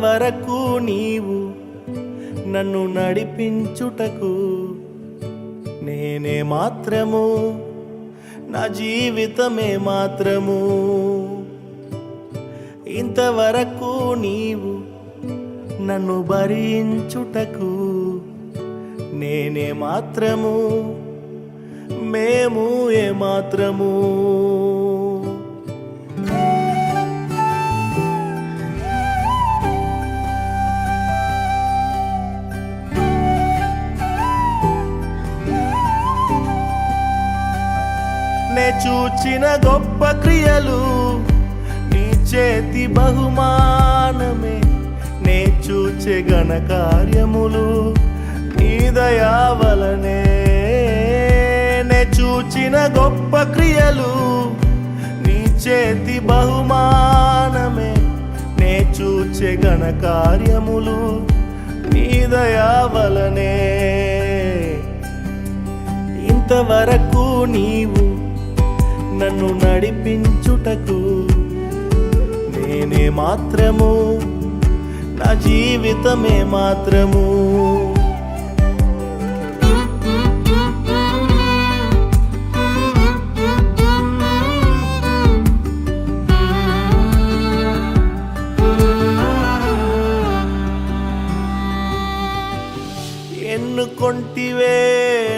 ఇంతవరకు నీవు నన్ను నడిపించుటకు నేనే మాత్రము, నా జీవితమే మాత్రము. ఇంతవరకు నీవు నన్ను భరించుటకు నేనే మాత్రము, మేము ఏ మాత్రము. నే చూచిన గొప్ప క్రియలు నీ చేతి బహుమానమే, నే చూచే ఘన కార్యములు నీ దయా వలనే. నే చూచిన గొప్ప క్రియలు నీ చేతి బహుమానమే, నే చూచే ఘన కార్యములు నీ దయా వలనే. ఇంతవరకు నీవు నన్ను నడిపించుటకు నేనే మాత్రము, నా జీవితమే మాత్రము. ఎన్నుకొంటివే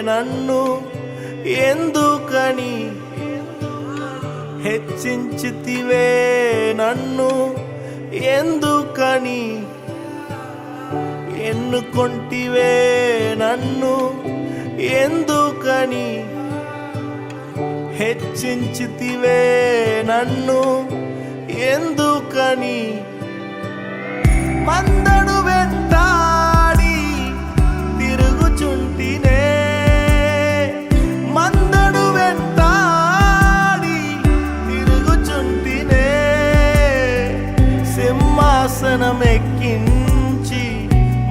నన్ను ఎందుకని, హెచ్చించితివే నన్ను ఎందుకని. ఎన్నుకొంటివే నన్ను ఎందుకని, హెచ్చించితివే నన్ను ఎందుకని. మందడు వెంటాడి తిరుగుచుంటినే, మందడు వెంటాడి తిరుగుచుంటినే. సింహాసనమెక్కించి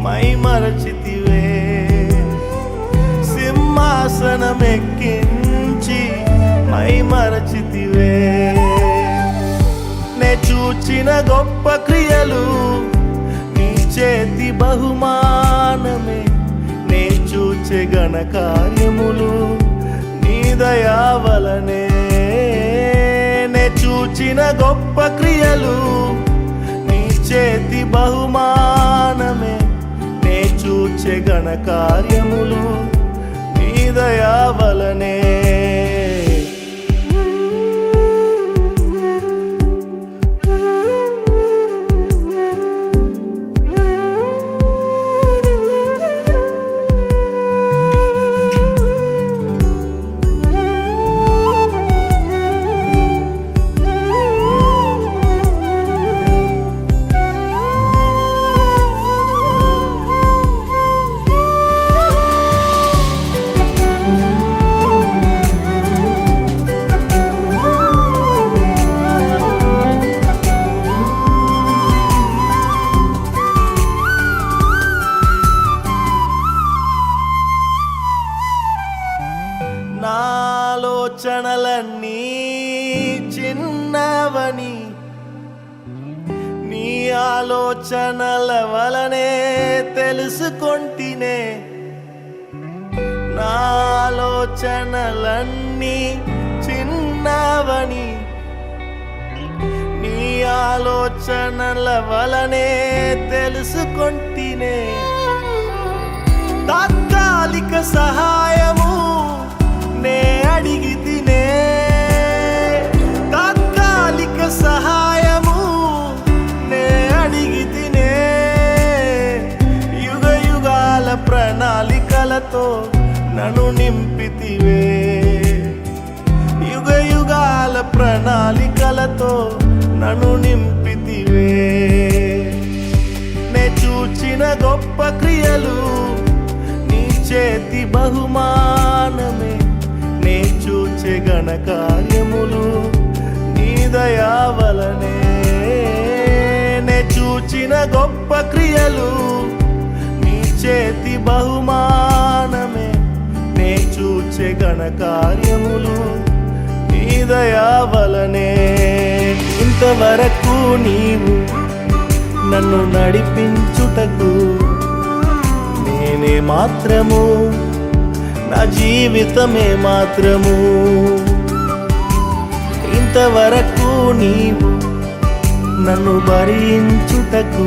మైమరచితివే, సింహాసనమెక్కించి మైమరచితివే. నే చూచిన గొప్ప క్రియలు నీ చేతి బహుమానమే, నే చూచే ఘన కార్యములు నీ దయా వలనే. నే చూచిన గొప్ప క్రియలు నీ చేతి బహుమానమే, నే చూచే ఘన కార్యములు నీ దయా వలనే. ఆలోచనలన్నీ చిన్నవని, నీ ఆలోచనల వలనే తెలుసుకొంటినే. నా ఆలోచనలన్నీ చిన్నవని, నీ ఆలోచనల వలనే తెలుసుకొంటినే. తాత్కాలిక సహాయము నే అడిగితినే, తాత్కాలిక సహాయము నే అడిగితినే. యుగ యుగాల ప్రణాళికలతో నన్ను నింపితివే, యుగ యుగాల ప్రణాళికలతో నన్ను నింపితివే. నే చూచిన గొప్ప క్రియలు నీ చేతి బహుమానమే, నే చూచే ఘన కార్యములు నీ దయా వలనే. నే చూచిన గొప్ప క్రియలు నీ చేతి బహుమానమే, నే చూచే ఘన కార్యములు నీ దయా వలనే. ఇంతవరకు నీవు నన్ను నడిపించుటకు నేనే మాత్రము, నా జీవితమే మాత్రము. ఇంతవరకు నీవు నన్ను భరించుటకు